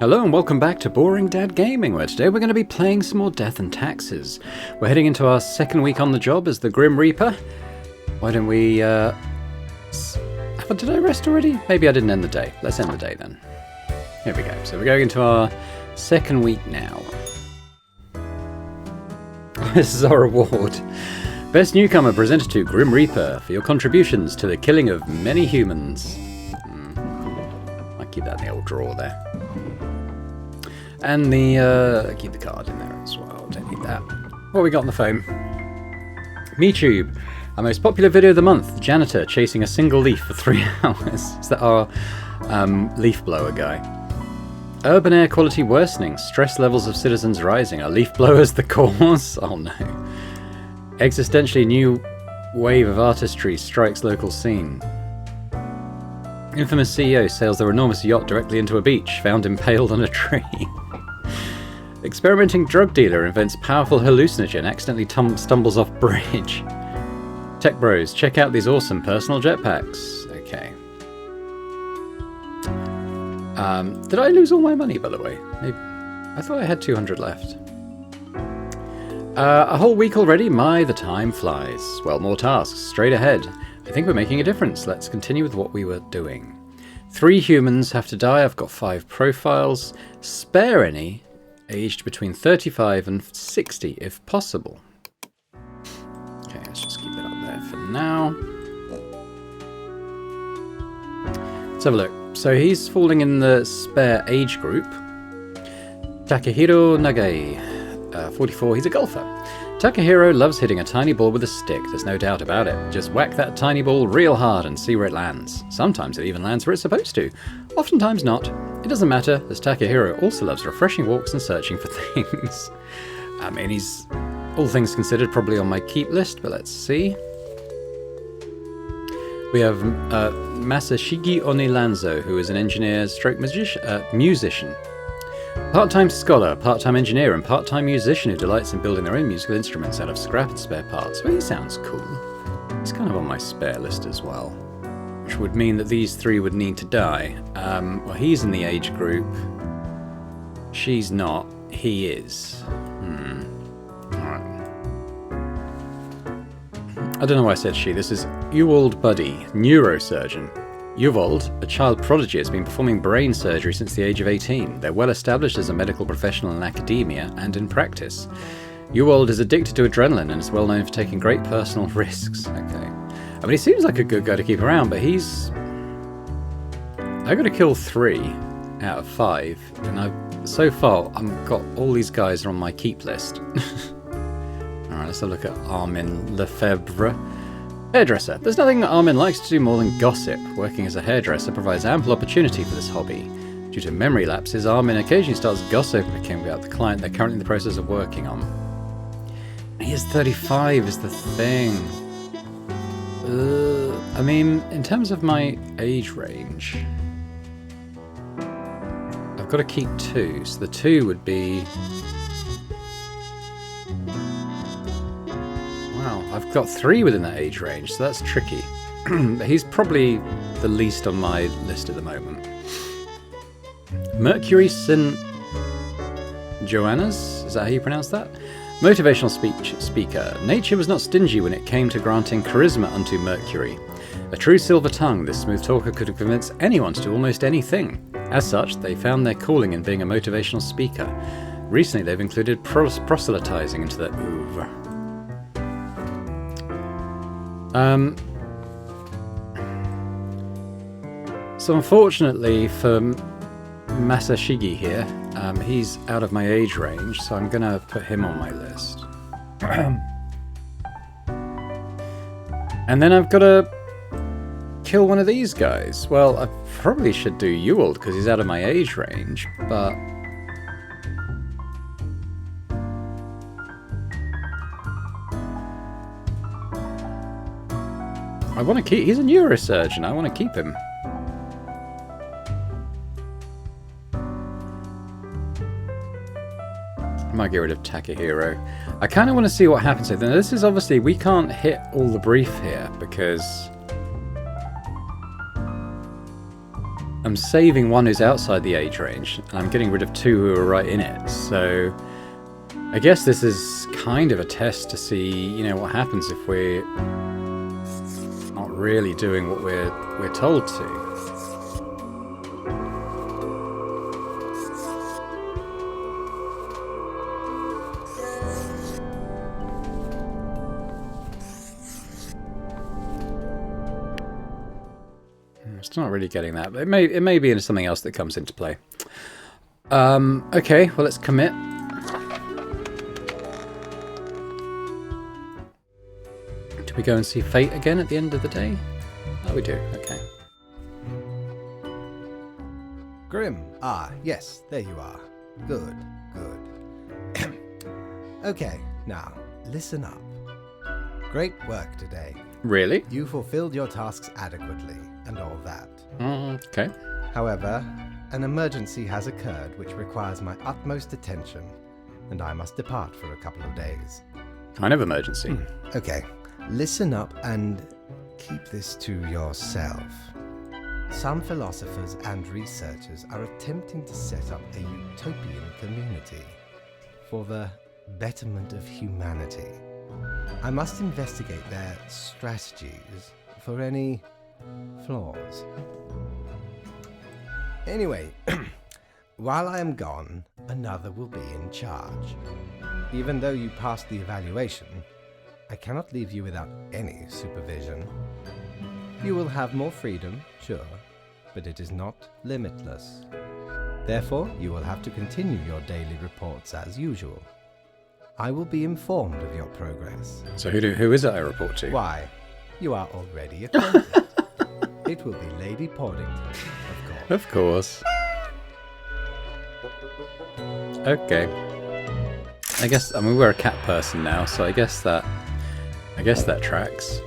Hello and welcome back to Boring Dad Gaming, where today we're going to be playing some more Death and Taxes. We're heading into our second week on the job as the Grim Reaper. Why don't we, did I rest already? Maybe I didn't end the day. Let's end the day then. Here we go. So we're going into our second week now. This is our reward. Best newcomer presented to Grim Reaper for your contributions to the killing of many humans. I'll keep that in the old drawer there. And keep the card in there as well, don't need that. What we got on the phone? MeTube, our most popular video of the month, the janitor chasing a single leaf for 3 hours. Is that our leaf blower guy? Urban air quality worsening, stress levels of citizens rising, are leaf blowers the cause? Oh no. Existentially new wave of artistry strikes local scene. Infamous CEO sails their enormous yacht directly into a beach, found impaled on a tree. Experimenting drug dealer invents powerful hallucinogen, accidentally stumbles off bridge. Tech bros, check out these awesome personal jetpacks. Okay. Did I lose all my money, by the way? Maybe. I thought I had 200 left. A whole week already? The time flies. Well, more tasks, straight ahead. I think we're making a difference. Let's continue with what we were doing. 3 humans have to die. I've got 5 profiles. Spare any, aged between 35 and 60 if possible. Okay, let's just keep that up there for now. Let's have a look. So he's falling in the spare age group. Takahiro Nagai, 44, he's a golfer. Takahiro loves hitting a tiny ball with a stick, there's no doubt about it. Just whack that tiny ball real hard and see where it lands. Sometimes it even lands where it's supposed to. Oftentimes not. It doesn't matter, as Takahiro also loves refreshing walks and searching for things. I mean, he's, all things considered, probably on my keep list, but let's see. We have Masashigi Onilanzo, who is an engineer stroke musician. Part-time scholar, part-time engineer, and part-time musician who delights in building their own musical instruments out of scrap and spare parts. Well, he sounds cool. He's kind of on my spare list as well, which would mean that these 3 would need to die. Well, he's in the age group. She's not. He is. Alright. I don't know why I said she. This is Ewald Buddy, neurosurgeon. Ewald, a child prodigy, has been performing brain surgery since the age of 18. They're well established as a medical professional in academia and in practice. Ewald is addicted to adrenaline and is well known for taking great personal risks. Okay. I mean, he seems like a good guy to keep around, but he's... I've got to kill 3 out of 5, and so far I've got all these guys are on my keep list. Alright, let's have a look at Armin Lefebvre. Hairdresser. There's nothing Armin likes to do more than gossip. Working as a hairdresser provides ample opportunity for this hobby. Due to memory lapses, Armin occasionally starts gossiping about the client they're currently in the process of working on. He is 35 is the thing. I mean, in terms of my age range, I've got to keep 2, so the 2 would be... Wow, I've got 3 within that age range, so that's tricky. He's probably the least on my list at the moment. Mercury St. Joanna's? Is that how you pronounce that? Motivational speaker. Nature was not stingy when it came to granting charisma unto Mercury. A true silver tongue, this smooth talker could have convinced anyone to do almost anything. As such, they found their calling in being a motivational speaker. Recently, they've included proselytizing into their oeuvre. So unfortunately for Masashigi here, he's out of my age range, so I'm gonna put him on my list. And then I've got to kill one of these guys. Well, I probably should do Ewald because he's out of my age range, but... I want to keep... He's a neurosurgeon. I want to keep him. I might get rid of Takahiro. I kind of want to see what happens here. Now, this is obviously... We can't hit all the brief here because... I'm saving one who's outside the age range, and I'm getting rid of 2 who are right in it. So I guess this is kind of a test to see, you know, what happens if we're not really doing what we're told to. It's not really getting that, but it may be into something else that comes into play. Okay, well, let's commit. Do we go and see Fate again at the end of the day? Oh, we do. Okay. Grim. Ah, yes, there you are. Good, good. Okay, now, listen up. Great work today. Really? You fulfilled your tasks adequately, and all that. Okay. However, an emergency has occurred which requires my utmost attention, and I must depart for a couple of days. Kind of emergency. Okay, listen up and keep this to yourself. Some philosophers and researchers are attempting to set up a utopian community for the betterment of humanity. I must investigate their strategies for any flaws. Anyway, while I am gone, another will be in charge. Even though you passed the evaluation, I cannot leave you without any supervision. You will have more freedom, sure, but it is not limitless. Therefore, you will have to continue your daily reports as usual. I will be informed of your progress. So who is it I report to? Why? You are already acquainted. It will be Lady Portington, of course. Of course. Okay. I guess, I mean, we're a cat person now, so I guess that tracks.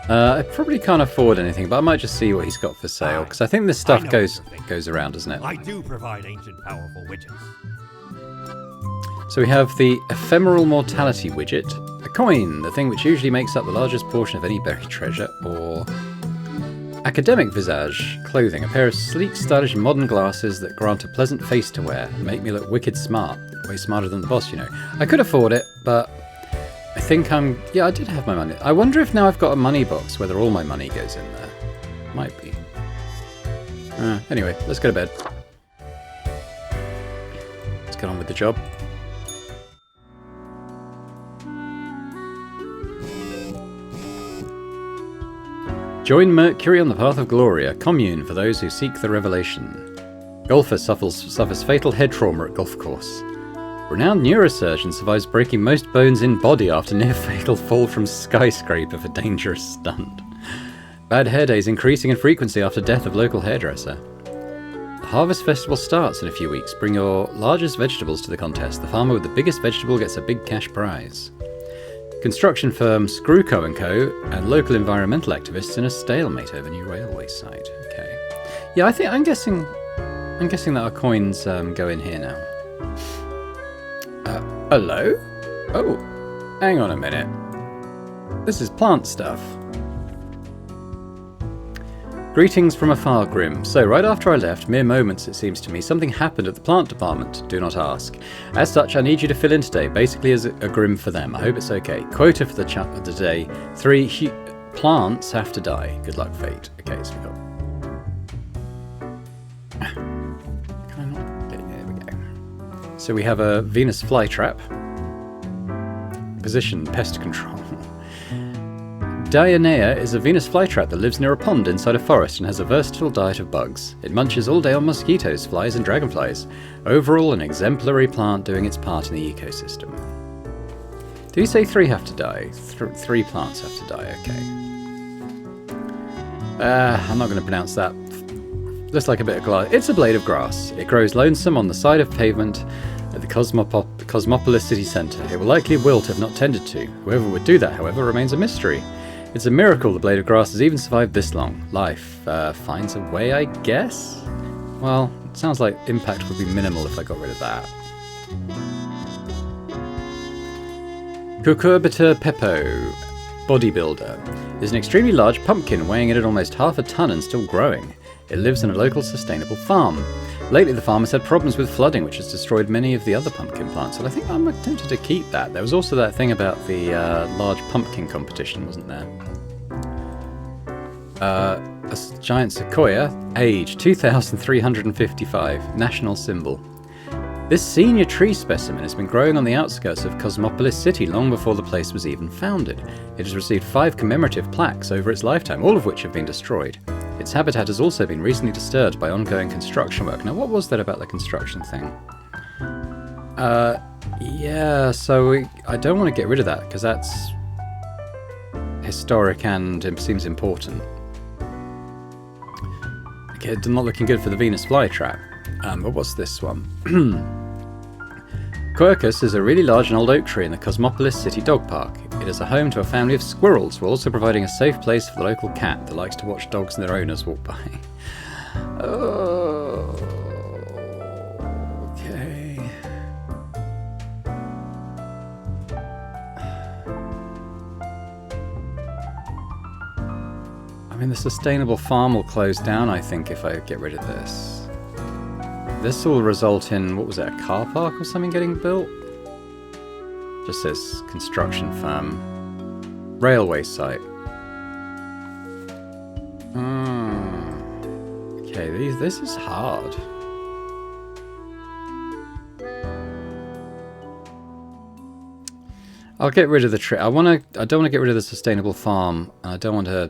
I probably can't afford anything, but I might just see what he's got for sale, because I think this stuff goes around, doesn't it? I do provide ancient powerful witches. So we have the ephemeral mortality widget, a coin, the thing which usually makes up the largest portion of any buried treasure, or academic visage, clothing, a pair of sleek, stylish modern glasses that grant a pleasant face to wear and make me look wicked smart, way smarter than the boss, you know. I could afford it, but I think yeah, I did have my money. I wonder if now I've got a money box, whether all my money goes in there. Might be. Anyway, let's go to bed. Let's get on with the job. Join Mercury on the path of glory, a commune for those who seek the revelation. Golfer suffers fatal head trauma at golf course. Renowned neurosurgeon survives breaking most bones in body after near-fatal fall from skyscraper for dangerous stunt. Bad hair days increasing in frequency after death of local hairdresser. The harvest festival starts in a few weeks. Bring your largest vegetables to the contest. The farmer with the biggest vegetable gets a big cash prize. Construction firm Screw Co & Co. and local environmental activists in a stalemate over new railway site. Okay. Yeah, I'm guessing that our coins go in here now. Hello? Oh, hang on a minute. This is plant stuff. Greetings from afar, Grim. So, right after I left, mere moments it seems to me, something happened at the plant department. Do not ask. As such, I need you to fill in today, basically as a Grim for them. I hope it's okay. Quota for the chat of the day. 3 plants have to die. Good luck, Fate. Okay, so we got... Can I not get it? There we go. So we have a Venus flytrap. Position, pest control. Dionea is a Venus flytrap that lives near a pond inside a forest and has a versatile diet of bugs. It munches all day on mosquitoes, flies and dragonflies. Overall, an exemplary plant doing its part in the ecosystem. Do you say 3 have to die? 3 plants have to die, okay. I'm not going to pronounce that. Looks like a bit of glass. It's a blade of grass. It grows lonesome on the side of pavement at the Cosmopolis city centre. It will likely wilt if not tended to. Whoever would do that, however, remains a mystery. It's a miracle the blade of grass has even survived this long. Life finds a way, I guess? Well, it sounds like impact would be minimal if I got rid of that. Cucurbita pepo. bodybuilder, is an extremely large pumpkin weighing in at almost half a ton and still growing. It lives in a local sustainable farm. Lately the farm has had problems with flooding, which has destroyed many of the other pumpkin plants, and I think I'm tempted to keep that. There was also that thing about the large pumpkin competition, wasn't there? A giant sequoia, age 2,355, national symbol. This senior tree specimen has been growing on the outskirts of Cosmopolis City long before the place was even founded. It has received 5 commemorative plaques over its lifetime, all of which have been destroyed. Its habitat has also been recently disturbed by ongoing construction work. Now, what was that about the construction thing? Yeah, so I don't want to get rid of that, because that's historic and it seems important. Okay, it's not looking good for the Venus flytrap. But what's this one? Quercus is a really large and old oak tree in the Cosmopolis City Dog Park. It is a home to a family of squirrels, while also providing a safe place for the local cat that likes to watch dogs and their owners walk by. Oh, okay. I mean, the sustainable farm will close down, I think, if I get rid of this. This will result in, what was it, a car park or something getting built? Just says construction firm. Railway site. Okay, this is hard. I'll get rid of the tree. I don't want to get rid of the sustainable farm. I don't want to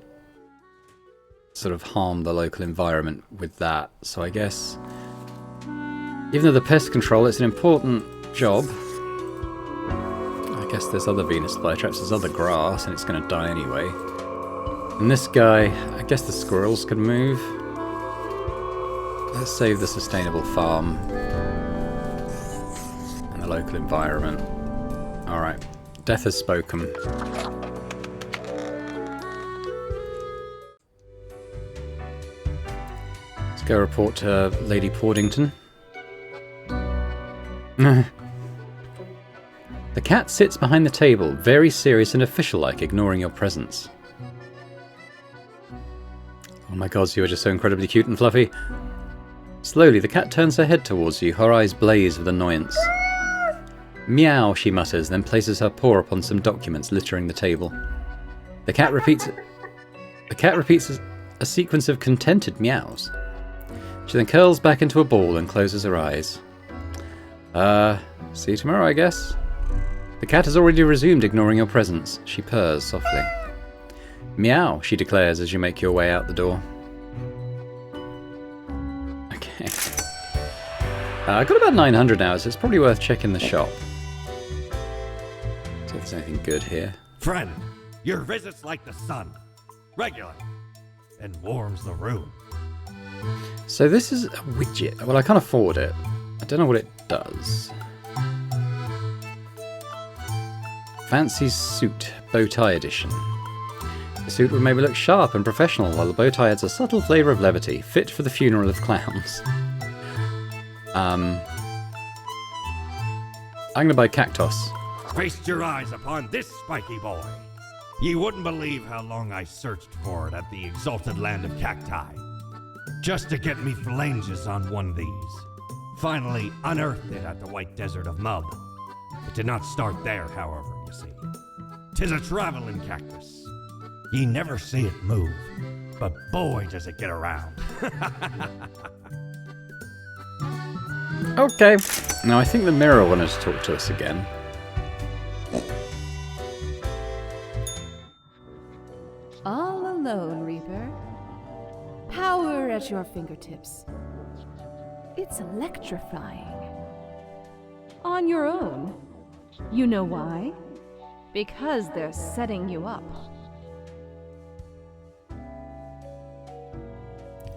sort of harm the local environment with that. So I guess, even though the pest control is an important job, I guess there's other Venus flytraps, there's other grass, and it's going to die anyway. And this guy, I guess the squirrels could move. Let's save the sustainable farm and the local environment. Alright, death has spoken. Let's go report to Lady Pordington. The cat sits behind the table, very serious and official-like, ignoring your presence. Oh my god, you are just so incredibly cute and fluffy. Slowly, the cat turns her head towards you, her eyes blaze with annoyance. Meow, she mutters, then places her paw upon some documents littering the table. The cat repeats a sequence of contented meows. She then curls back into a ball and closes her eyes. See you tomorrow, I guess. The cat has already resumed ignoring your presence. She purrs softly. Meow, she declares as you make your way out the door. Okay. I got about 900 now, so it's probably worth checking the shop. See if there's anything good here. Friend, your visit's like the sun. Regular. And warms the room. So this is a widget. Well, I can't afford it. I don't know what it does. Fancy suit, bow tie edition. The suit would maybe look sharp and professional, while the bow tie adds a subtle flavour of levity, fit for the funeral of clowns. I'm gonna buy Cactus. Feast your eyes upon this spiky boy. Ye wouldn't believe how long I searched for it at the exalted land of cacti, just to get me phalanges on one of these. Finally unearthed it at the White Desert of Mud. It did not start there, however, you see. 'Tis a traveling cactus. Ye never see it move, but boy does it get around. Okay. Now I think the mirror wanted to talk to us again. All alone, Reaper. Power at your fingertips. It's electrifying. On your own. You know why? Because they're setting you up.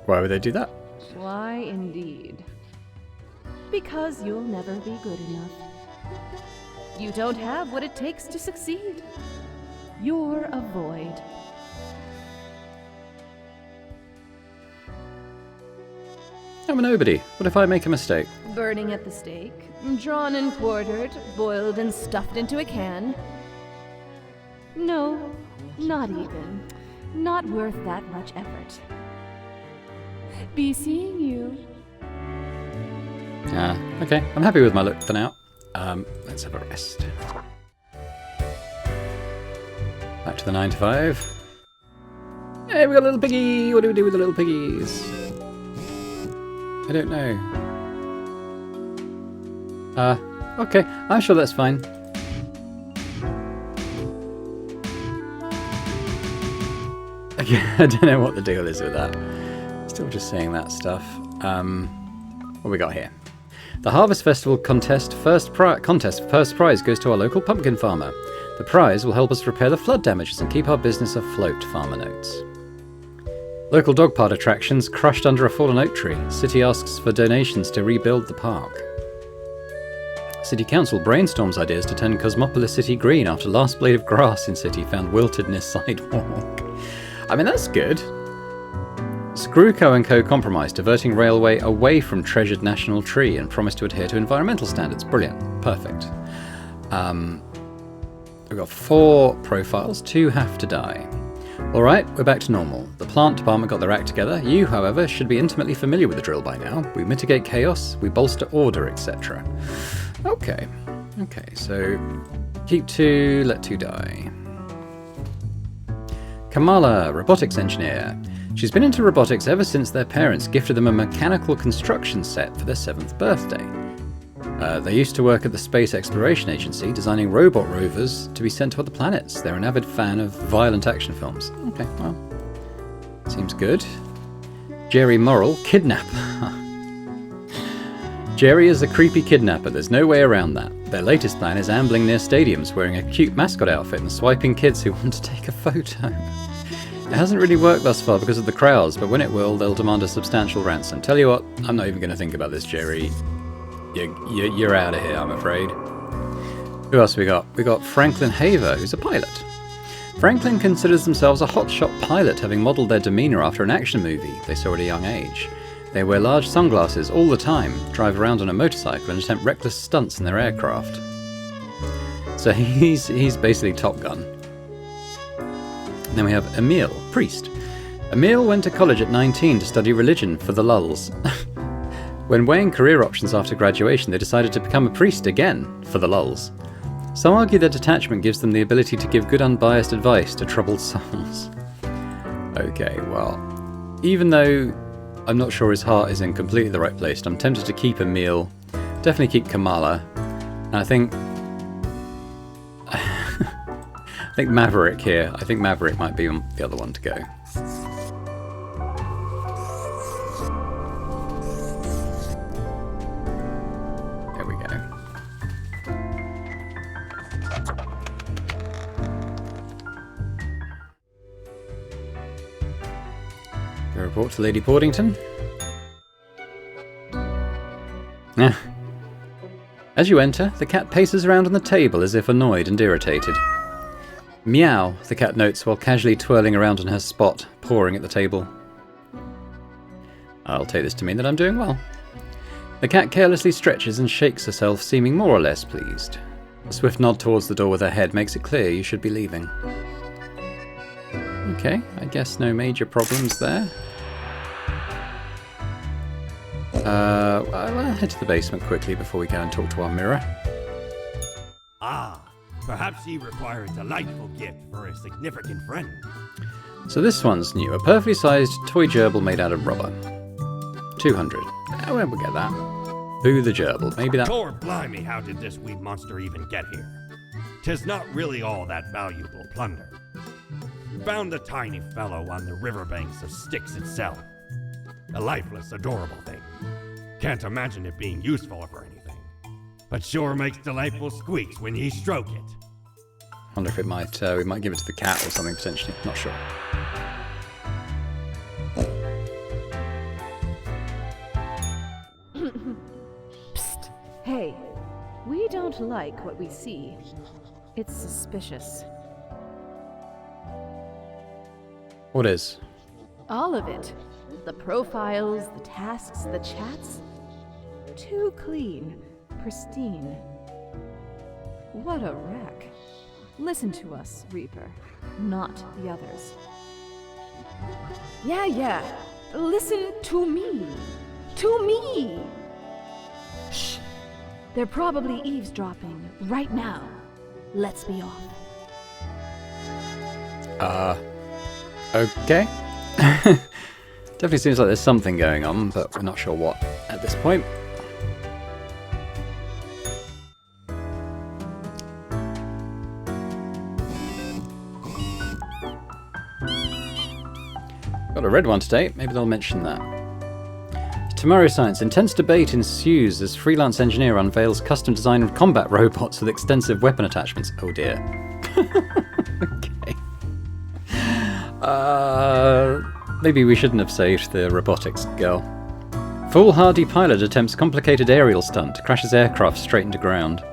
Why would they do that? Why, indeed. Because you'll never be good enough. You don't have what it takes to succeed. You're a void. I'm a nobody. What if I make a mistake? Burning at the stake, drawn and quartered, boiled and stuffed into a can. No, Not even. Not worth that much effort. Be seeing you. Okay. I'm happy with my look for now. Let's have a rest. Back to the 9 to 5. Hey, we got a little piggy! What do we do with the little piggies? I don't know. Okay. I'm sure that's fine. Okay, I don't know what the deal is with that. Still just saying that stuff. What we got here? The Harvest Festival contest first prize goes to our local pumpkin farmer. The prize will help us repair the flood damages and keep our business afloat, farmer notes. Local dog park attractions crushed under a fallen oak tree. City asks for donations to rebuild the park. City Council brainstorms ideas to turn Cosmopolis City green after last blade of grass in city found wilted near sidewalk. I mean, that's good. Screwco & Co. compromise, diverting railway away from treasured national tree and promise to adhere to environmental standards. Brilliant. Perfect. We've got 4 profiles. 2 have to die. Alright, we're back to normal. The plant department got their act together. You, however, should be intimately familiar with the drill by now. We mitigate chaos, we bolster order, etc. Okay, so keep 2, let 2 die. Kamala, robotics engineer. She's been into robotics ever since their parents gifted them a mechanical construction set for their 7th birthday. They used to work at the Space Exploration Agency, designing robot rovers to be sent to other planets. They're an avid fan of violent action films. Okay, well, seems good. Jerry Morrill, kidnapper. Jerry is a creepy kidnapper, there's no way around that. Their latest plan is ambling near stadiums wearing a cute mascot outfit and swiping kids who want to take a photo. It hasn't really worked thus far because of the crowds, but when it will, they'll demand a substantial ransom. Tell you what, I'm not even going to think about this, Jerry. You're out of here, I'm afraid. Who else we got? We got Franklin Haver, who's a pilot. Franklin considers themselves a hotshot pilot, having modelled their demeanour after an action movie they saw at a young age. They wear large sunglasses all the time, drive around on a motorcycle and attempt reckless stunts in their aircraft. So he's basically Top Gun. And then we have Emil, priest. Emil went to college at 19 to study religion for the lulz. When weighing career options after graduation, they decided to become a priest again, for the lulz. Some argue that detachment gives them the ability to give good unbiased advice to troubled souls. Okay, well, even though I'm not sure his heart is in completely the right place, I'm tempted to keep Emil, definitely keep Kamala, and I think Maverick here. I think Maverick might be the other one to go. Report to Lady Portington. As you enter, the cat paces around on the table as if annoyed and irritated. Meow, the cat notes while casually twirling around on her spot, pawing at the table. I'll take this to mean that I'm doing well. The cat carelessly stretches and shakes herself, seeming more or less pleased. A swift nod towards the door with her head makes it clear you should be leaving. Okay, I guess no major problems there. I'll head to the basement quickly before we go and talk to our mirror. Ah, perhaps he requires a delightful gift for a significant friend. So this one's new. A perfectly sized toy gerbil made out of rubber. 200. I won't get that. Boo the gerbil. Maybe that... Lord blimey, how did this wee monster even get here? 'Tis not really all that valuable plunder. Found the tiny fellow on the riverbanks of Styx itself. A lifeless, adorable thing. Can't imagine it being useful for anything. But sure makes delightful squeaks when ye stroke it. Wonder if it might, we might give it to the cat or something potentially. Not sure. Psst. Hey, we don't like what we see. It's suspicious. What is? All of it. The profiles, the tasks, the chats. Too clean, pristine. What a wreck. Listen to us, Reaper, not the others. Yeah. Listen to me. To me! Shh. They're probably eavesdropping right now. Let's be off. Okay. Definitely seems like there's something going on, but we're not sure what at this point. Got a red one today, maybe they'll mention that. Tomorrow Science. Intense debate ensues as freelance engineer unveils custom designed combat robots with extensive weapon attachments. Oh dear. Okay. Maybe we shouldn't have saved the robotics girl. Foolhardy pilot attempts complicated aerial stunt, crashes aircraft straight into ground.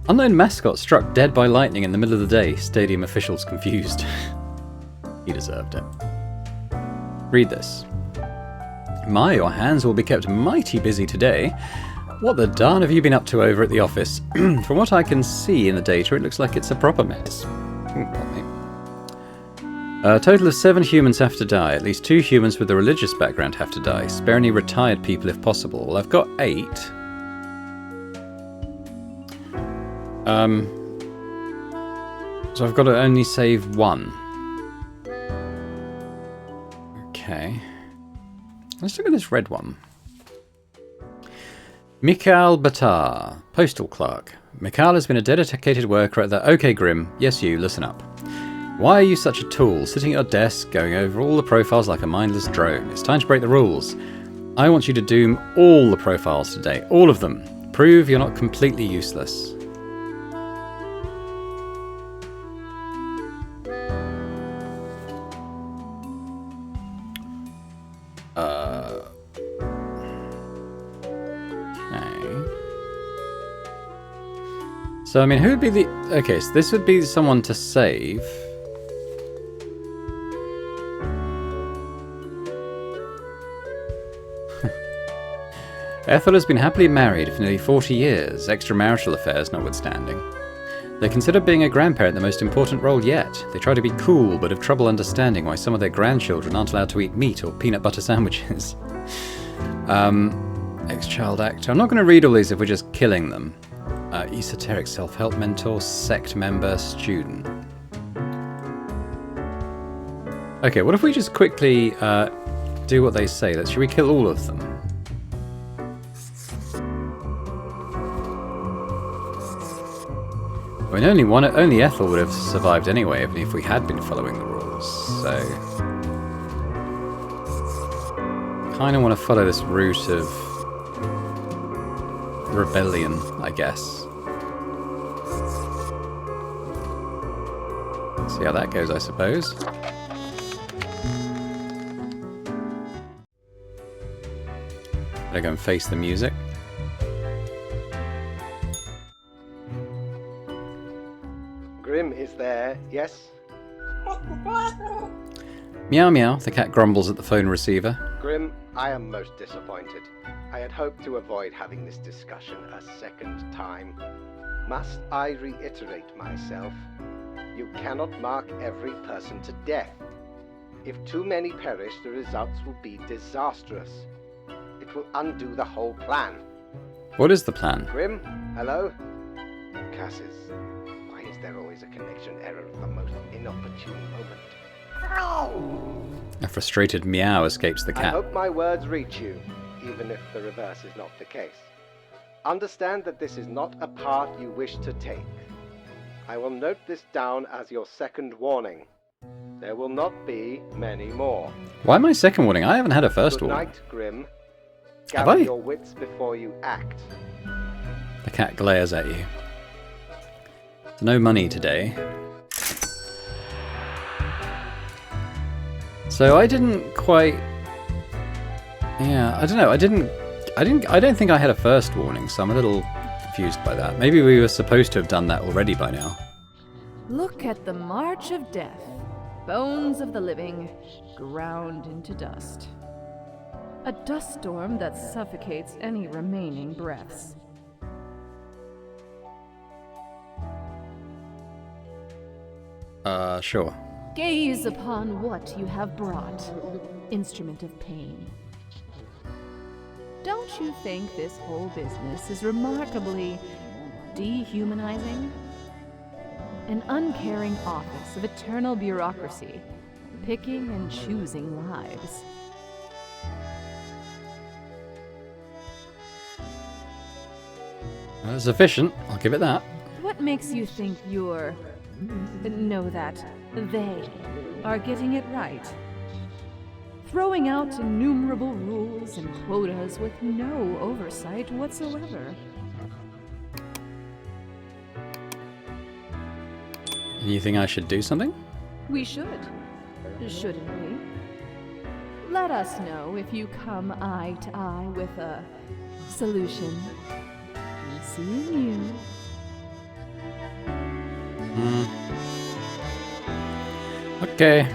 Unknown mascot struck dead by lightning in the middle of the day, stadium officials confused. He deserved it. Read this. My, your hands will be kept mighty busy today. What the darn have you been up to over at the office? From what I can see in the data, it looks like it's a proper mess. A total of 7 humans have to die. At least 2 humans with a religious background have to die. Spare any retired people if possible. Well, I've got 8. So I've got to only save 1. Okay. Let's look at this red one. Mikhail Batar, postal clerk. Mikhail has been a dedicated worker at the... Okay, Grim. Yes, you. Listen up. Why are you such a tool, sitting at your desk, going over all the profiles like a mindless drone? It's time to break the rules. I want you to doom all the profiles today. All of them. Prove you're not completely useless. So, I mean, who would be the... Okay, so this would be someone to save. Ethel has been happily married for nearly 40 years, extramarital affairs notwithstanding. They consider being a grandparent the most important role yet. They try to be cool, but have trouble understanding why some of their grandchildren aren't allowed to eat meat or peanut butter sandwiches. Ex-child actor. I'm not going to read all these if we're just killing them. Esoteric self-help mentor, sect member, student. Okay, what if we just quickly do what they say? Should we kill all of them? I mean, only Ethel would have survived anyway, even if we had been following the rules. So, kind of want to follow this route of rebellion, I guess. See how that goes, I suppose. Better go and face the music. Grim is there, yes? Meow meow, the cat grumbles at the phone receiver. Grim, I am most disappointed. I had hoped to avoid having this discussion a second time. Must I reiterate myself? You cannot mark every person to death. If too many perish, the results will be disastrous. It will undo the whole plan. What is the plan? Grim, hello? Cassis, why is there always a connection error at the most inopportune moment? A frustrated meow escapes the I cat. hope my words reach you, even if the reverse is not the case. Understand that this is not a part you wish to take. I will note this down as your second warning. There will not be many more. Why my second warning? I haven't had a first Good warning. night, Grim. Have Gather I? your wits before you act. The cat glares at you. There's no money today. So I didn't quite... Yeah, I don't know. I don't think I had a first warning, so I'm a little confused by that. Maybe we were supposed to have done that already by now. Look at the march of death. Bones of the living, ground into dust. A dust storm that suffocates any remaining breaths. Sure. Gaze upon what you have brought, instrument of pain. Don't you think this whole business is remarkably dehumanizing? An uncaring office of eternal bureaucracy, picking and choosing lives. It's efficient, I'll give it that. What makes you think you're... no, that they are getting it right? Throwing out innumerable rules and quotas with no oversight whatsoever. You think I should do something? We should, shouldn't we? Let us know if you come eye to eye with a solution. Seeing you. Okay.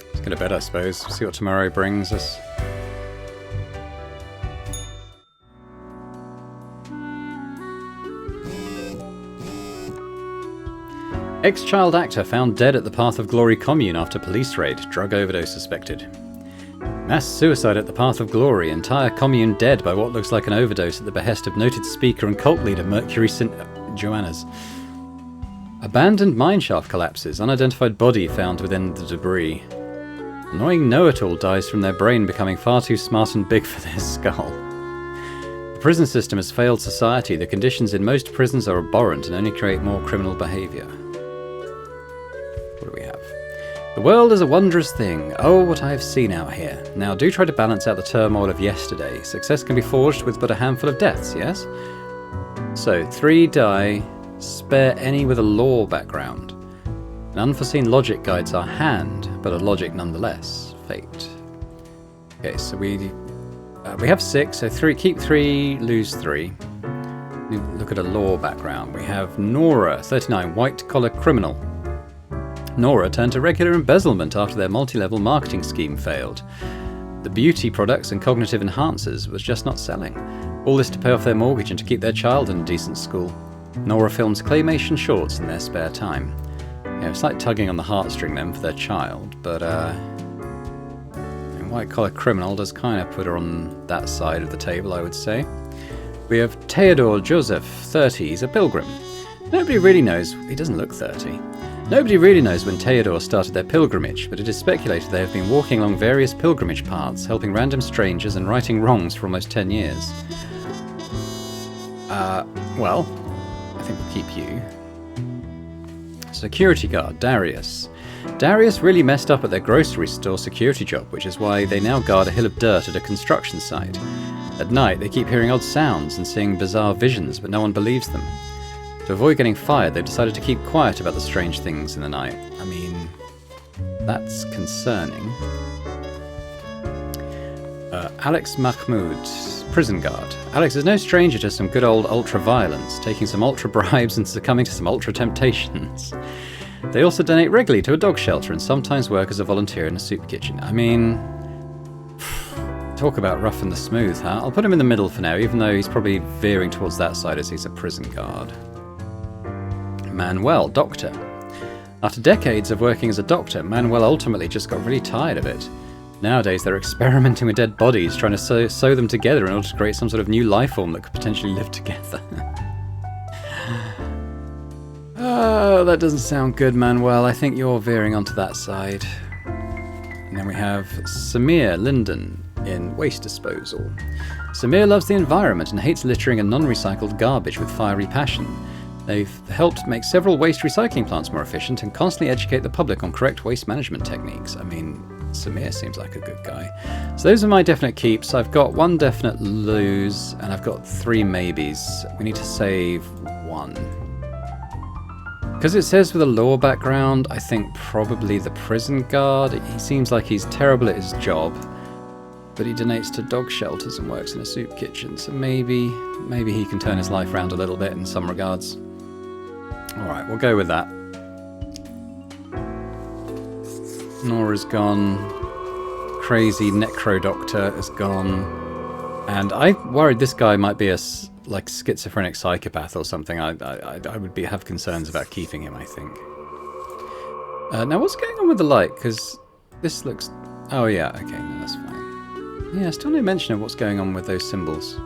Let's go to bed, I suppose. See what tomorrow brings us. Ex-child actor found dead at the Path of Glory commune after police raid. Drug overdose suspected. Mass suicide at the Path of Glory. Entire commune dead by what looks like an overdose at the behest of noted speaker and cult leader Mercury St. Joanna's. Abandoned mineshaft collapses. Unidentified body found within the debris. Annoying know-it-all dies from their brain becoming far too smart and big for their skull. The prison system has failed society. The conditions in most prisons are abhorrent and only create more criminal behaviour. What do we have? The world is a wondrous thing. Oh, what I have seen out here. Now do try to balance out the turmoil of yesterday. Success can be forged with but a handful of deaths, yes? So, 3 die. Spare any with a law background. An unforeseen logic guides our hand, but a logic nonetheless. Fate. Okay, so we have 6, so 3. Keep 3, lose 3. Look at a law background. We have Nora, 39, white-collar criminal. Nora turned to regular embezzlement after their multi-level marketing scheme failed. The beauty products and cognitive enhancers was just not selling. All this to pay off their mortgage and to keep their child in a decent school. Nora films claymation shorts in their spare time. Yeah, it's like tugging on the heartstring then for their child, but white-collar criminal does kind of put her on that side of the table, I would say. We have Theodore Joseph, 30, he's a pilgrim. Nobody really knows, he doesn't look 30. Nobody really knows when Theodore started their pilgrimage, but it is speculated they have been walking along various pilgrimage paths, helping random strangers and righting wrongs for almost 10 years. Well, I think we'll keep you. Security guard, Darius. Darius really messed up at their grocery store security job, which is why they now guard a hill of dirt at a construction site. At night, they keep hearing odd sounds and seeing bizarre visions, but no one believes them. To avoid getting fired, they've decided to keep quiet about the strange things in the night. I mean, that's concerning. Alex Mahmoud, prison guard. Alex is no stranger to some good old ultra-violence, taking some ultra-bribes and succumbing to some ultra-temptations. They also donate regularly to a dog shelter and sometimes work as a volunteer in a soup kitchen. I mean, talk about rough and the smooth, huh? I'll put him in the middle for now, even though he's probably veering towards that side as he's a prison guard. Manuel, doctor. After decades of working as a doctor, Manuel ultimately just got really tired of it. Nowadays they're experimenting with dead bodies, trying to sew them together in order to create some sort of new life form that could potentially live together. Oh, that doesn't sound good, Manuel. I think you're veering onto that side. And then we have Samir Linden in waste disposal. Samir loves the environment and hates littering and non-recycled garbage with fiery passion. They've helped make several waste recycling plants more efficient and constantly educate the public on correct waste management techniques. I mean, Samir seems like a good guy. So those are my definite keeps. I've got 1 definite lose, and I've got 3 maybes. We need to save 1. Because it says with a law background, I think probably the prison guard. He seems like he's terrible at his job, but he donates to dog shelters and works in a soup kitchen, so maybe he can turn his life around a little bit in some regards. Alright, we'll go with that. Nora's gone. Crazy necro doctor is gone. And I worried this guy might be a like schizophrenic psychopath or something, I would have concerns about keeping him, I think. Now, what's going on with the light? Because this looks... Oh, yeah, okay, no, that's fine. Yeah, still no mention of what's going on with those symbols.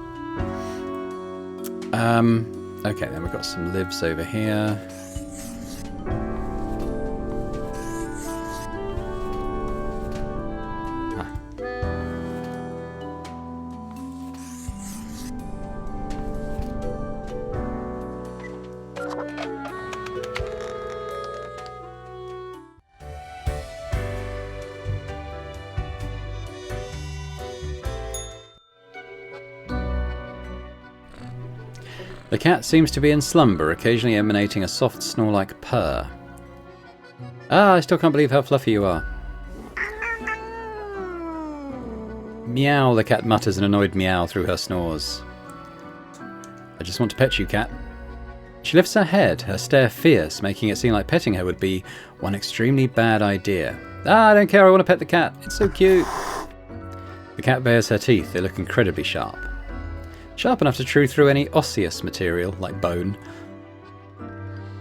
Okay, then we've got some libs over here. The cat seems to be in slumber, occasionally emanating a soft snore-like purr. Ah, I still can't believe how fluffy you are. Meow, the cat mutters an annoyed meow through her snores. I just want to pet you, cat. She lifts her head, her stare fierce, making it seem like petting her would be one extremely bad idea. Ah, I don't care, I want to pet the cat. It's so cute. The cat bares her teeth. They look incredibly sharp. Sharp enough to chew through any osseous material, like bone.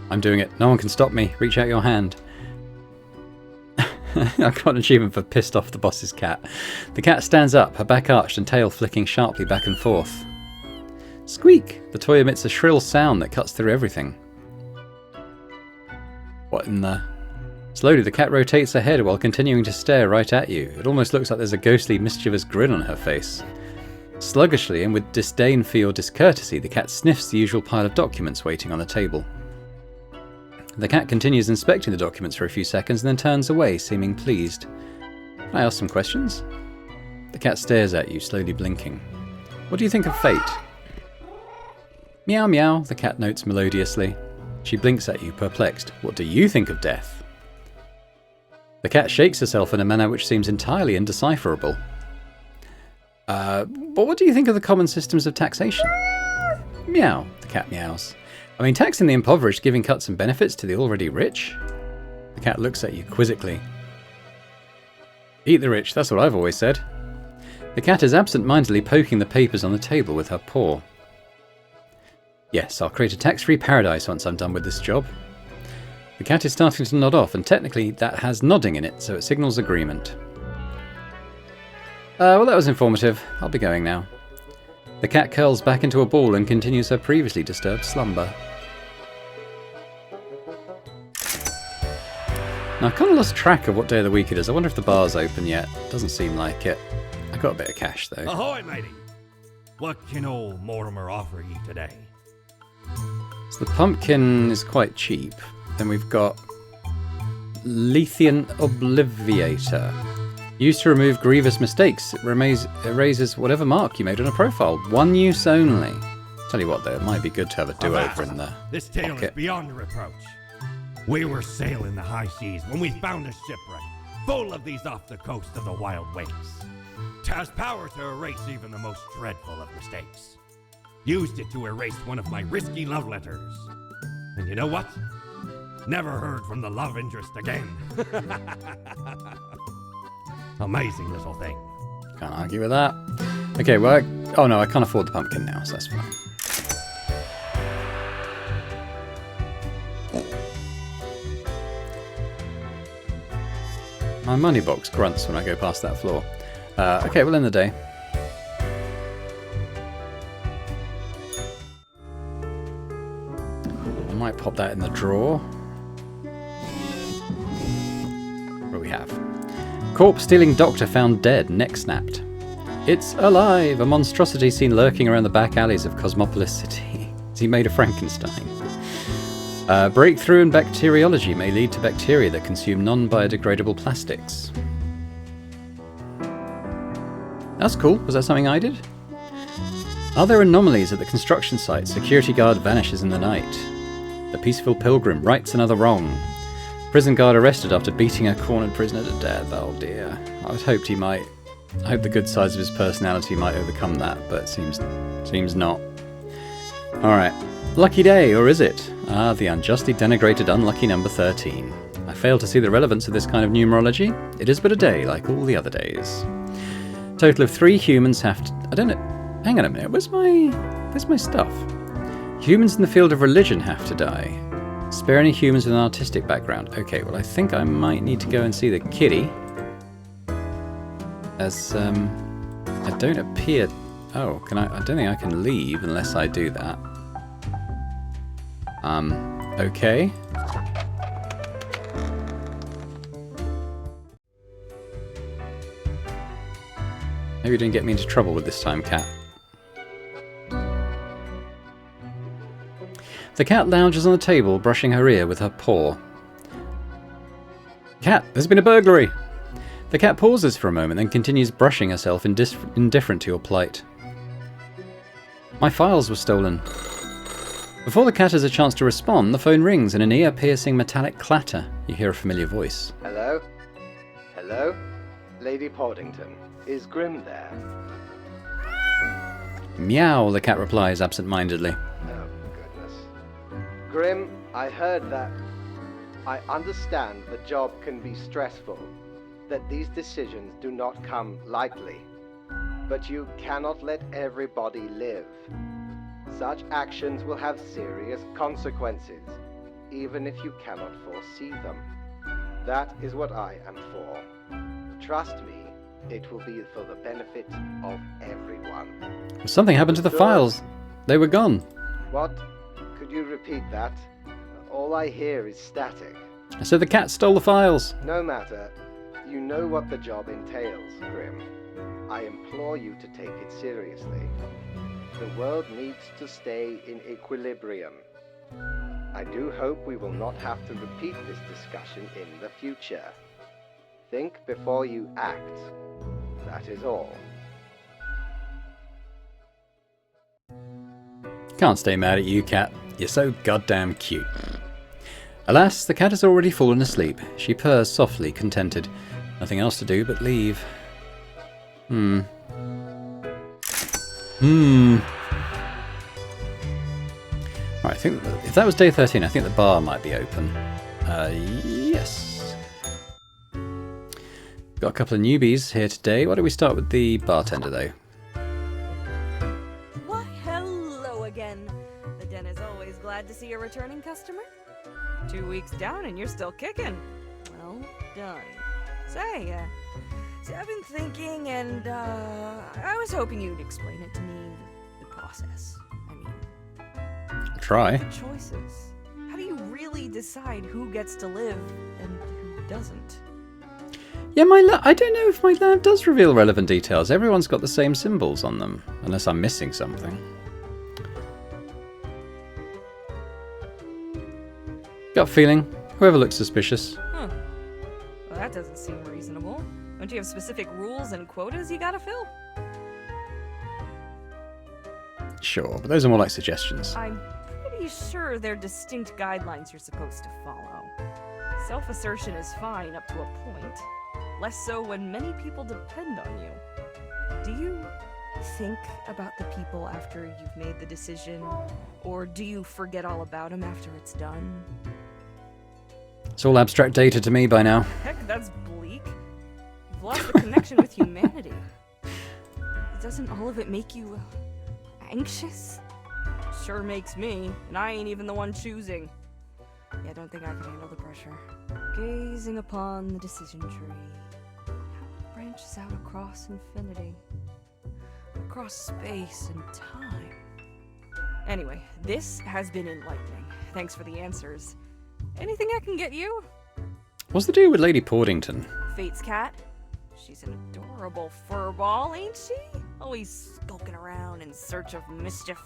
I'm doing it. No one can stop me. Reach out your hand. I got an achievement for pissed off the boss's cat. The cat stands up, her back arched and tail flicking sharply back and forth. Squeak! The toy emits a shrill sound that cuts through everything. What in the... Slowly, the cat rotates her head while continuing to stare right at you. It almost looks like there's a ghostly, mischievous grin on her face. Sluggishly and with disdain for your discourtesy, the cat sniffs the usual pile of documents waiting on the table. The cat continues inspecting the documents for a few seconds and then turns away, seeming pleased. Can I ask some questions? The cat stares at you, slowly blinking. What do you think of fate? Meow meow, the cat notes melodiously. She blinks at you, perplexed. What do you think of death? The cat shakes herself in a manner which seems entirely indecipherable. But what do you think of the common systems of taxation? Meow, the cat meows. I mean, taxing the impoverished, giving cuts and benefits to the already rich? The cat looks at you quizzically. Eat the rich, that's what I've always said. The cat is absent-mindedly poking the papers on the table with her paw. Yes, I'll create a tax-free paradise once I'm done with this job. The cat is starting to nod off, and technically that has nodding in it, so it signals agreement. Well, that was informative. I'll be going now. The cat curls back into a ball and continues her previously disturbed slumber. Now, I've kind of lost track of what day of the week it is. I wonder if the bar's open yet. Doesn't seem like it. I got a bit of cash, though. Ahoy, matey! What can old Mortimer offer ye today? So the pumpkin is quite cheap. Then we've got Lethean Obliviator. Used to remove grievous mistakes. It erases whatever mark you made on a profile. One use only. Tell you what, though, it might be good to have a do-over in the This tale pocket. is beyond reproach. We were sailing the high seas when we found a shipwreck full of these off the coast of the wild waves. 'Twas power to erase even the most dreadful of mistakes. Used it to erase one of my risky love letters. And you know what? Never heard from the love interest again. Amazing little thing. Can't argue with that. Okay, well, oh no, I can't afford the pumpkin now, so that's fine. My money box grunts when I go past that floor. Okay, we'll end the day. I might pop that in the drawer. What do we have? Corpse-stealing doctor found dead, neck snapped. It's alive! A monstrosity seen lurking around the back alleys of Cosmopolis City. Is he made of Frankenstein? Breakthrough in bacteriology may lead to bacteria that consume non-biodegradable plastics. That's cool. Was that something I did? Are there anomalies at the construction site? Security guard vanishes in the night. The peaceful pilgrim rights another wrong. Prison guard arrested after beating a cornered prisoner to death. Oh dear. I had hoped he might. I hope the good sides of his personality might overcome that, but seems not. Alright. Lucky day, or is it? Ah, the unjustly denigrated unlucky number 13. I fail to see the relevance of this kind of numerology. It is but a day, like all the other days. Total of 3 humans have to... I don't know... Hang on a minute, where's my stuff? Humans in the field of religion have to die. Spare any humans with an artistic background. Okay, well I think I might need to go and see the kitty. As, I don't appear... Oh, can I don't think I can leave unless I do that. Okay. Maybe you didn't get me into trouble with this time, cat. The cat lounges on the table, brushing her ear with her paw. Cat, there's been a burglary! The cat pauses for a moment, then continues brushing herself, indifferent to your plight. My files were stolen. Before the cat has a chance to respond, the phone rings in an ear-piercing metallic clatter. You hear a familiar voice. Hello? Hello? Lady Portington. Is Grim there? Meow, the cat replies absent-mindedly. Oh, goodness. Grim, I heard that. I understand the job can be stressful, that these decisions do not come lightly. But you cannot let everybody live. Such actions will have serious consequences, even if you cannot foresee them. That is what I am for. Trust me, it will be for the benefit of everyone. Something happened to the files. They were gone. What? Could you repeat that? All I hear is static. I said the cat stole the files. No matter. You know what the job entails, Grim. I implore you to take it seriously. The world needs to stay in equilibrium. I do hope we will not have to repeat this discussion in the future. Think before you act. That is all. Can't stay mad at you, cat. You're so goddamn cute. Alas, the cat has already fallen asleep. She purrs softly, contented. Nothing else to do but leave. Right, I think if that was day 13, I think the bar might be open. Yes. Got a couple of newbies here today. Why don't we start with the bartender, though? Why, hello again. The den is always glad to see a returning customer. 2 weeks down and you're still kicking. Well done. Say, I've been thinking, and I was hoping you'd explain it to me, the process. I mean, Try. the choices. How do you really decide who gets to live and who doesn't? Yeah, I don't know if my lab does reveal relevant details. Everyone's got the same symbols on them, unless I'm missing something. Gut feeling. Whoever looks suspicious. Huh. Well, that doesn't seem reasonable. Don't you have specific rules and quotas you gotta fill? Sure, but those are more like suggestions. I'm pretty sure they're distinct guidelines you're supposed to follow. Self-assertion is fine up to a point. Less so when many people depend on you. Do you think about the people after you've made the decision? Or do you forget all about them after it's done? It's all abstract data to me by now. Heck, that's bleak. You've lost the connection with humanity. Doesn't all of it make you anxious? Sure makes me, and I ain't even the one choosing. Yeah, I don't think I can handle the pressure. Gazing upon the decision tree, how it branches out across infinity, across space and time. Anyway, this has been enlightening. Thanks for the answers. Anything I can get you? What's the deal with Lady Portington? Fate's cat. She's an adorable furball, ain't she? Always skulking around in search of mischief.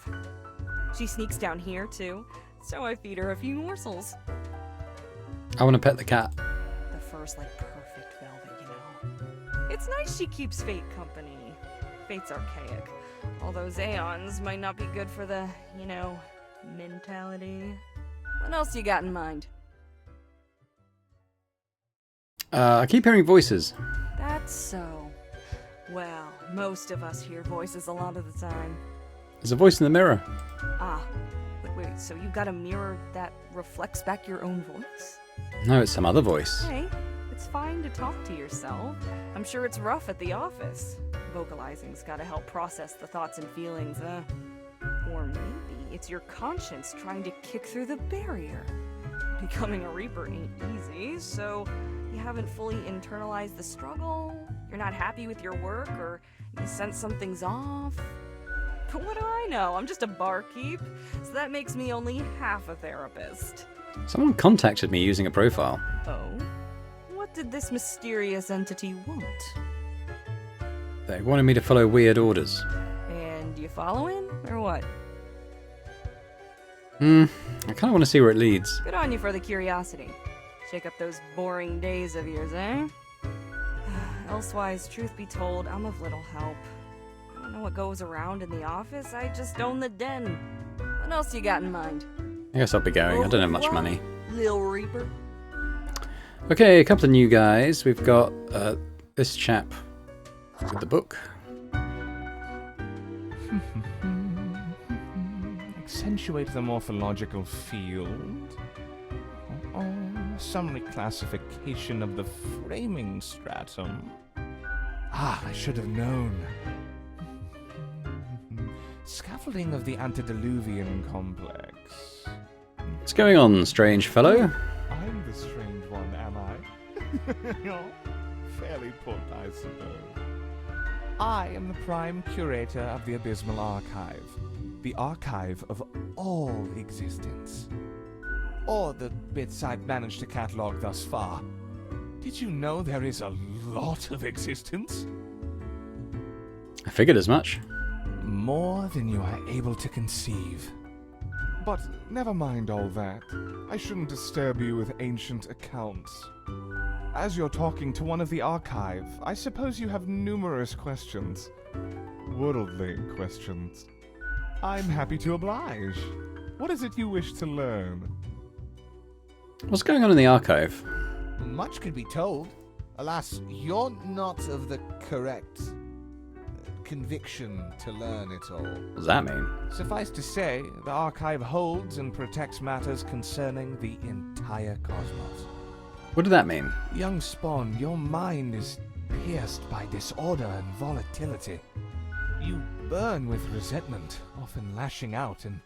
She sneaks down here, too, so I feed her a few morsels. I want to pet the cat. The fur's like perfect velvet, you know. It's nice she keeps Fate company. Fate's archaic. All those aeons might not be good for the, you know, mentality. What else you got in mind? I keep hearing voices. That's so. Well, most of us hear voices a lot of the time. There's a voice in the mirror. Ah, wait, so you've got a mirror that reflects back your own voice? No, it's some other voice. Hey, it's fine to talk to yourself. I'm sure it's rough at the office. Vocalizing's gotta help process the thoughts and feelings, Or maybe it's your conscience trying to kick through the barrier. Becoming a Reaper ain't easy, so you haven't fully internalized the struggle, you're not happy with your work, or you sense something's off. But what do I know? I'm just a barkeep, so that makes me only half a therapist. Someone contacted me using a profile. Oh? What did this mysterious entity want? They wanted me to follow weird orders. And you following, or what? I kind of want to see where it leads. Good on you for the curiosity. Shake up those boring days of yours, eh? Elsewise, truth be told, I'm of little help. I don't know what goes around in the office, I just own the den. What else you got in mind? I guess I'll be going. I don't have much money. Lil Reaper. Okay, a couple of new guys. We've got this chap with the book. Accentuate the morphological field. Summary classification of the framing stratum. I should have known. Scaffolding of the antediluvian complex. What's going on, strange fellow? I'm the strange one, am I? Fairly put, I suppose. I am the prime curator of the Abysmal Archive. The archive of all existence. Or the bits I've managed to catalogue thus far. Did you know there is a lot of existence? I figured as much. More than you are able to conceive. But never mind all that. I shouldn't disturb you with ancient accounts. As you're talking to one of the archive, I suppose you have numerous questions. Worldly questions. I'm happy to oblige. What is it you wish to learn? What's going on in the archive? Much could be told. Alas, you're not of the correct conviction to learn it all. What does that mean? Suffice to say, the archive holds and protects matters concerning the entire cosmos. What did that mean? Young Spawn, your mind is pierced by disorder and volatility. You burn with resentment, often lashing out and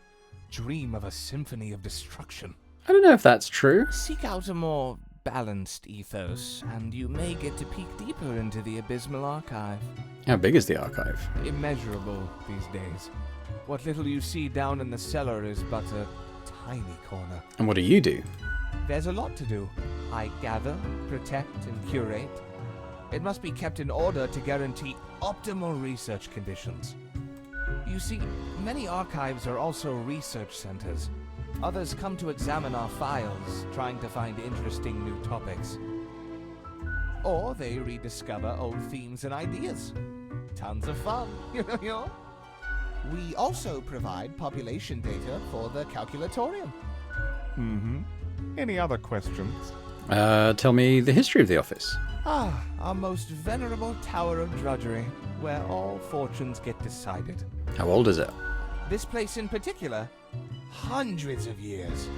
dream of a symphony of destruction. I don't know if that's true. Seek out a more balanced ethos, and you may get to peek deeper into the Abysmal Archive. How big is the archive? Immeasurable these days. What little you see down in the cellar is but a tiny corner. And what do you do? There's a lot to do. I gather, protect, and curate. It must be kept in order to guarantee optimal research conditions. You see, many archives are also research centers. Others come to examine our files, trying to find interesting new topics. Or they rediscover old themes and ideas. Tons of fun, you know? We also provide population data for the calculatorium. Any other questions? Tell me the history of the office. Our most venerable tower of drudgery, where all fortunes get decided. How old is it? This place in particular, hundreds of years.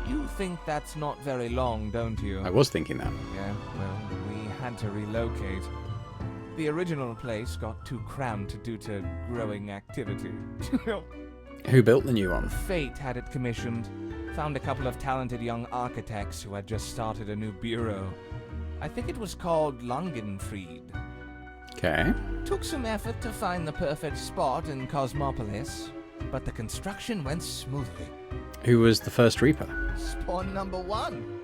You think that's not very long, don't you? I was thinking that. Yeah, well, we had to relocate. The original place got too cramped due to growing activity. Who built the new one? Fate had it commissioned. Found a couple of talented young architects who had just started a new bureau. I think it was called Langenfried. Okay. Took some effort to find the perfect spot in Cosmopolis, but the construction went smoothly. Who was the first Reaper? Spawn number 1.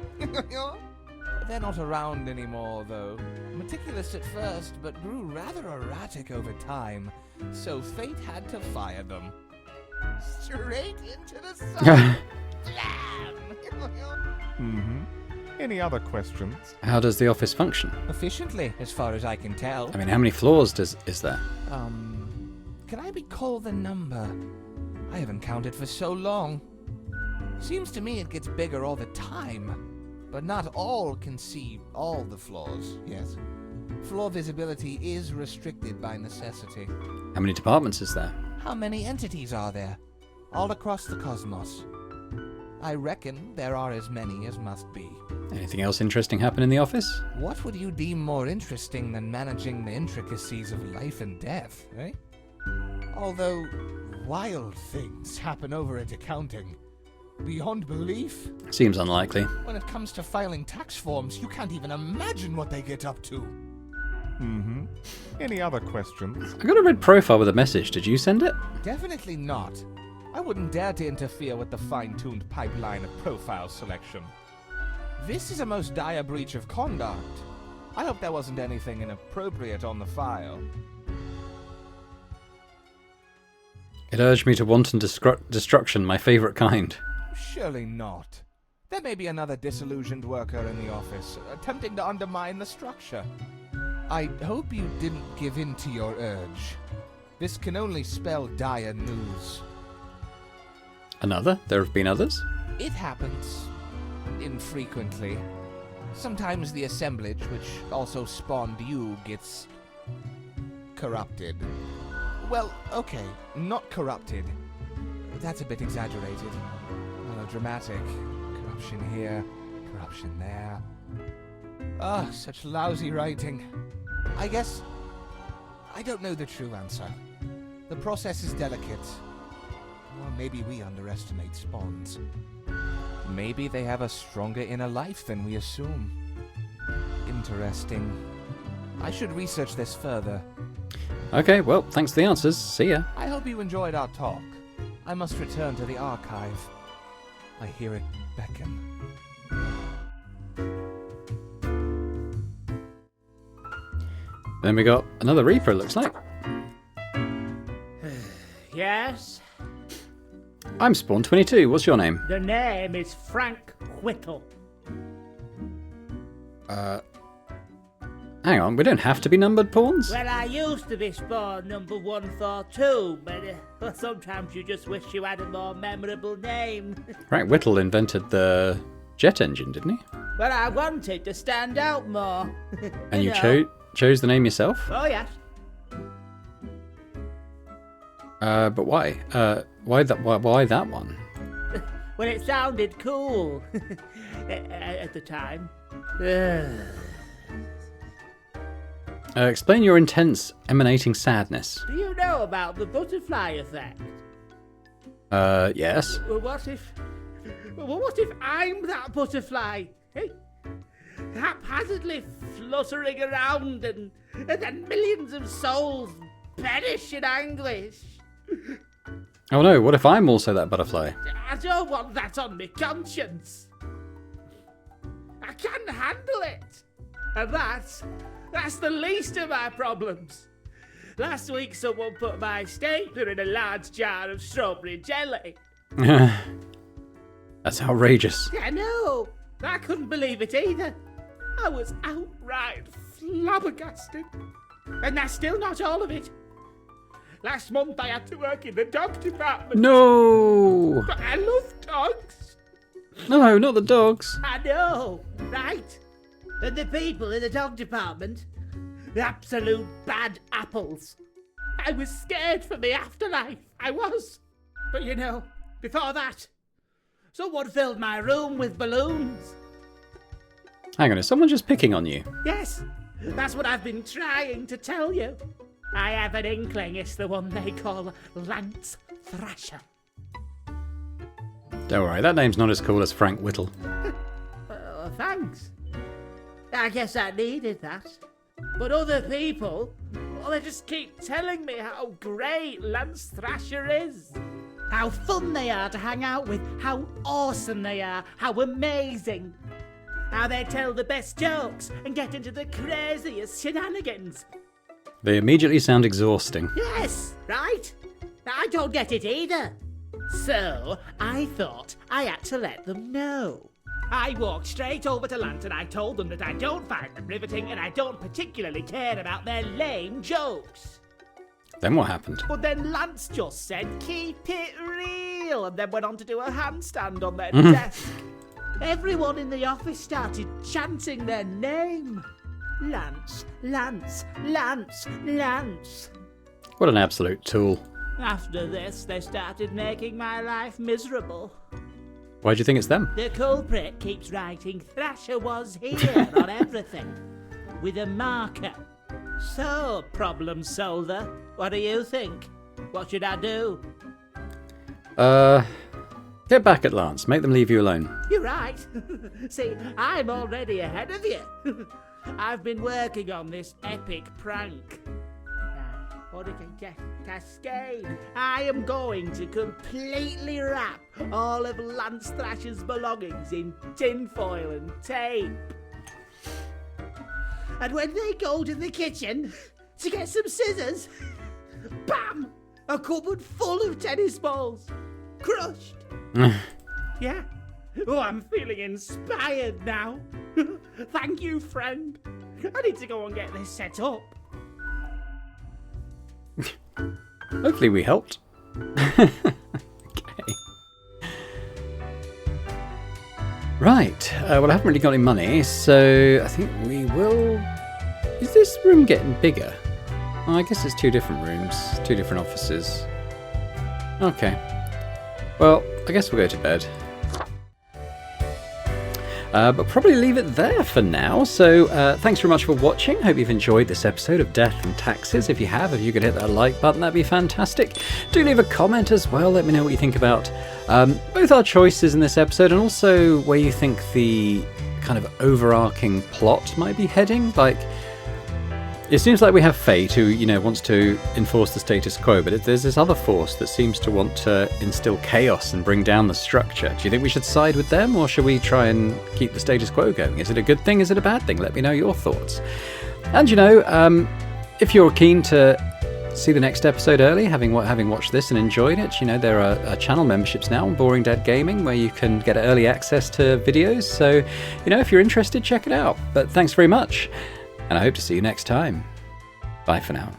They're not around anymore, though. Meticulous at first, but grew rather erratic over time, so fate had to fire them. Straight into the sun. Any other questions? How does the office function? Efficiently, as far as I can tell. I mean, how many floors is there? Can I recall the number? I haven't counted for so long. Seems to me it gets bigger all the time. But not all can see all the floors, yes? Floor visibility is restricted by necessity. How many departments is there? How many entities are there? All across the cosmos. I reckon there are as many as must be. Anything else interesting happen in the office? What would you deem more interesting than managing the intricacies of life and death, eh? Although, wild things happen over at accounting. Beyond belief. Seems unlikely. When it comes to filing tax forms, you can't even imagine what they get up to. Mm-hmm. Any other questions? I got a red profile with a message. Did you send it? Definitely not. I wouldn't dare to interfere with the fine-tuned pipeline of profile selection. This is a most dire breach of conduct. I hope there wasn't anything inappropriate on the file. It urged me to wanton destruction, my favourite kind. Surely not. There may be another disillusioned worker in the office, attempting to undermine the structure. I hope you didn't give in to your urge. This can only spell dire news. Another? There have been others? It happens. Infrequently. Sometimes the assemblage, which also spawned you, gets corrupted. Well, okay, not corrupted. That's a bit exaggerated. Melodramatic. Corruption here, corruption there. Ah, such lousy writing. I guess I don't know the true answer. The process is delicate. Or maybe we underestimate spawns. Maybe they have a stronger inner life than we assume. Interesting. I should research this further. Okay, well, thanks for the answers. See ya. I hope you enjoyed our talk. I must return to the archive. I hear it beckon. Then we got another Reaper, it looks like. Yes? I'm Spawn 22. What's your name? The name is Frank Whittle. Hang on, we don't have to be numbered pawns? Well, I used to be Spawn number 142, but sometimes you just wish you had a more memorable name. Frank Whittle invented the jet engine, didn't he? Well, I wanted to stand out more. And you know. chose the name yourself? Oh, yes. But why? Why that one? Well, it sounded cool at the time. Explain your intense, emanating sadness. Do you know about the butterfly effect? Yes. Well, what if I'm that butterfly? Hey? Haphazardly fluttering around and then millions of souls perish in anguish. Oh no, what if I'm also that butterfly? I don't want that on my conscience. I can't handle it. And that's the least of my problems. Last week someone put my stapler in a large jar of strawberry jelly. That's outrageous. I know. I couldn't believe it either. I was outright flabbergasted. And that's still not all of it. Last month I had to work in the dog department. No! But I love dogs. No, not the dogs. I know, right? And the people in the dog department, absolute bad apples. I was scared for the afterlife. I was. But you know, before that, someone filled my room with balloons. Hang on, is someone just picking on you? Yes, that's what I've been trying to tell you. I have an inkling it's the one they call Lance Thrasher. Don't worry, that name's not as cool as Frank Whittle. Thanks. I guess I needed that. But other people, well, they just keep telling me how great Lance Thrasher is. How fun they are to hang out with, how awesome they are, how amazing. How they tell the best jokes and get into the craziest shenanigans. They immediately sound exhausting. Yes, right? I don't get it either. So, I thought I had to let them know. I walked straight over to Lance and I told them that I don't find them riveting and I don't particularly care about their lame jokes. Then what happened? But then Lance just said, keep it real, and then went on to do a handstand on their desk. Everyone in the office started chanting their name. Lance, Lance, Lance, Lance. What an absolute tool. After this, they started making my life miserable. Why do you think it's them? The culprit keeps writing Thrasher was here on everything, with a marker. So, problem solver, what do you think? What should I do? Get back at Lance. Make them leave you alone. You're right. See, I'm already ahead of you. I've been working on this epic prank. Hurricane Cascade. I am going to completely wrap all of Lance Thrasher's belongings in tinfoil and tape. And when they go to the kitchen to get some scissors, bam! A cupboard full of tennis balls. Crushed. Yeah. Oh, I'm feeling inspired now. Thank you, friend. I need to go and get this set up. Hopefully we helped. Okay. Right. Well, I haven't really got any money, so I think we will... Is this room getting bigger? Oh, I guess it's 2 different rooms, 2 different offices. Okay. Well, I guess we'll go to bed. But probably leave it there for now. So thanks very much for watching. Hope you've enjoyed this episode of Death and Taxes. If you have, if you could hit that like button, that'd be fantastic. Do leave a comment as well. Let me know what you think about both our choices in this episode and also where you think the kind of overarching plot might be heading. Like, it seems like we have Fate, who, you know, wants to enforce the status quo, but there's this other force that seems to want to instill chaos and bring down the structure. Do you think we should side with them, or should we try and keep the status quo going? Is it a good thing? Is it a bad thing? Let me know your thoughts. And, you know, if you're keen to see the next episode early, having watched this and enjoyed it, you know, there are channel memberships now on Boring Dad Gaming where you can get early access to videos. So, you know, if you're interested, check it out. But thanks very much. And I hope to see you next time. Bye for now.